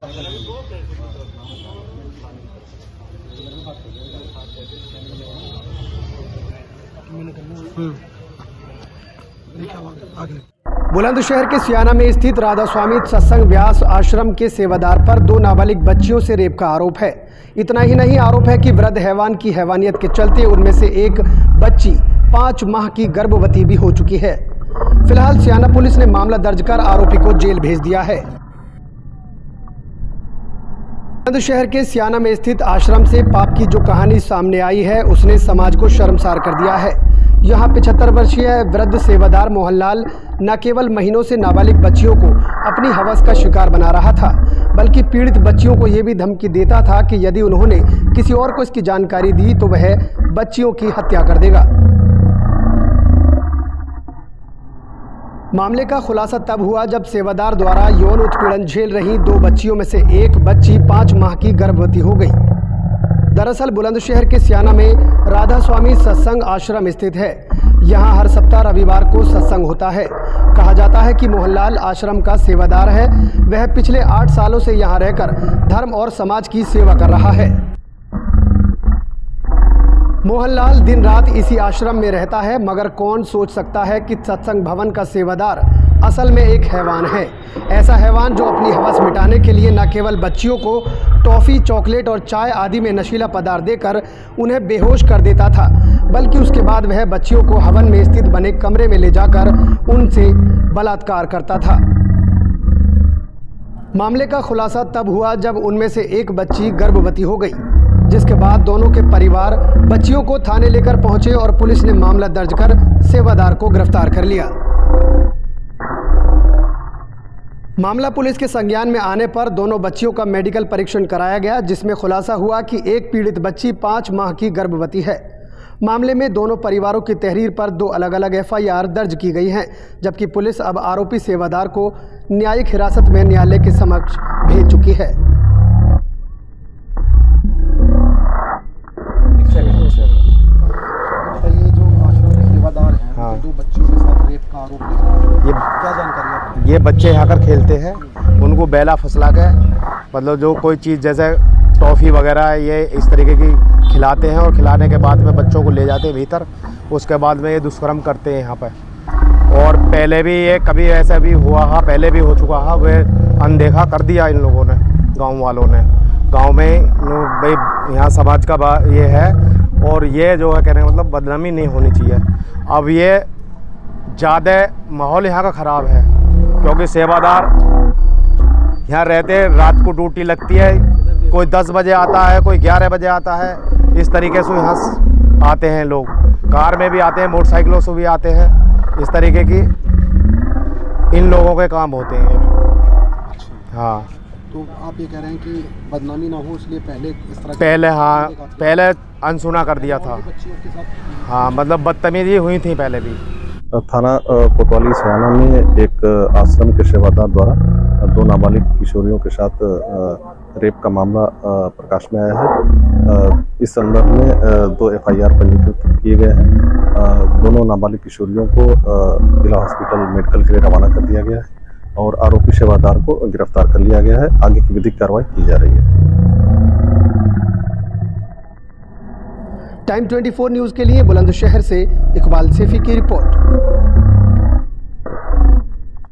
बुलंदशहर के सियाना में स्थित राधा स्वामी सत्संग व्यास आश्रम के सेवादार पर 2 नाबालिग बच्चियों से रेप का आरोप है। इतना ही नहीं, आरोप है कि वृद्ध हैवान की हैवानियत के चलते उनमें से एक बच्ची 5 माह की गर्भवती भी हो चुकी है। फिलहाल सियाना पुलिस ने मामला दर्ज कर आरोपी को जेल भेज दिया है। बुलंदशहर के सियाना में स्थित आश्रम से पाप की जो कहानी सामने आई है उसने समाज को शर्मसार कर दिया है। यहाँ 75 वर्षीय वृद्ध सेवादार मोहनलाल न केवल महीनों से नाबालिग बच्चियों को अपनी हवस का शिकार बना रहा था, बल्कि पीड़ित बच्चियों को ये भी धमकी देता था कि यदि उन्होंने किसी और को इसकी जानकारी दी तो वह बच्चियों की हत्या कर देगा। मामले का खुलासा तब हुआ जब सेवादार द्वारा यौन उत्पीड़न झेल रही 2 बच्चियों में से एक बच्ची 5 माह की गर्भवती हो गई। दरअसल बुलंदशहर के सियाना में राधा स्वामी सत्संग आश्रम स्थित है। यहाँ हर सप्ताह रविवार को सत्संग होता है। कहा जाता है कि मोहनलाल आश्रम का सेवादार है। वह पिछले 8 सालों से यहाँ रहकर धर्म और समाज की सेवा कर रहा है। मोहनलाल दिन रात इसी आश्रम में रहता है, मगर कौन सोच सकता है कि सत्संग भवन का सेवादार असल में एक हैवान है। ऐसा हैवान जो अपनी हवस मिटाने के लिए न केवल बच्चियों को टॉफ़ी, चॉकलेट और चाय आदि में नशीला पदार्थ देकर उन्हें बेहोश कर देता था, बल्कि उसके बाद वह बच्चियों को हवन में स्थित बने कमरे में ले जाकर उनसे बलात्कार करता था। मामले का खुलासा तब हुआ जब उनमें से एक बच्ची गर्भवती हो गई, जिसके बाद दोनों के परिवार बच्चियों को थाने लेकर पहुंचे और पुलिस ने मामला दर्ज कर सेवादार को गिरफ्तार कर लिया। मामला पुलिस के संज्ञान में आने पर दोनों बच्चियों का मेडिकल परीक्षण कराया गया, जिसमें खुलासा हुआ कि एक पीड़ित बच्ची 5 माह की गर्भवती है। मामले में दोनों परिवारों की तहरीर पर 2 अलग-अलग FIR दर्ज की गई हैं, जबकि पुलिस अब आरोपी सेवादार को न्यायिक हिरासत में न्यायालय के समक्ष भेज चुकी है। ये जो आश्रम के सेवादार हैं, हाँ, 2 बच्चियों के साथ रेप का आरोप है, ये क्या जानकारी है? ये बच्चे यहाँ कर खेलते हैं, उनको बेला फसला के मतलब जो कोई चीज़ जैसे टॉफ़ी वगैरह ये इस तरीके की खिलाते हैं और खिलाने के बाद में बच्चों को ले जाते हैं भीतर। उसके बाद में ये दुष्कर्म करते हैं यहाँ पर। और पहले भी ये कभी ऐसा भी हुआ है, पहले भी हो चुका है। वह अनदेखा कर दिया इन लोगों ने, गाँव वालों ने। गांव में भाई यहाँ समाज का ये है, और ये जो है कहने का मतलब बदनामी नहीं होनी चाहिए। अब ये ज़्यादा माहौल यहाँ का ख़राब है, क्योंकि सेवादार यहाँ रहते हैं, रात को ड्यूटी लगती है, कोई 10 बजे आता है, कोई 11 बजे आता है। इस तरीके से यहाँ आते हैं लोग, कार में भी आते हैं, मोटरसाइकिलों से भी आते हैं। इस तरीके की इन लोगों के काम होते हैं। हाँ, तो आप ये कह रहे हैं कि बदनामी ना हो इसलिए पहले इस तरह पहले अनसुना कर दिया था। हाँ, मतलब बदतमीजी हुई थी पहले भी। थाना कोतवाली सियाना में एक आश्रम के सेवादार द्वारा 2 नाबालिग किशोरियों के साथ रेप का मामला प्रकाश में आया है। इस संदर्भ में 2 FIR पंजीकृत किए गए हैं। दोनों नाबालिग किशोरियों को जिला हॉस्पिटल मेडिकल के लिए रवाना कर दिया गया है और आरोपी सेवादार को गिरफ्तार कर लिया गया है। आगे की विधिक कार्रवाई की जा रही है। टाइम 24 न्यूज़ के लिए बुलंदशहर से इकबाल सेफी की रिपोर्ट।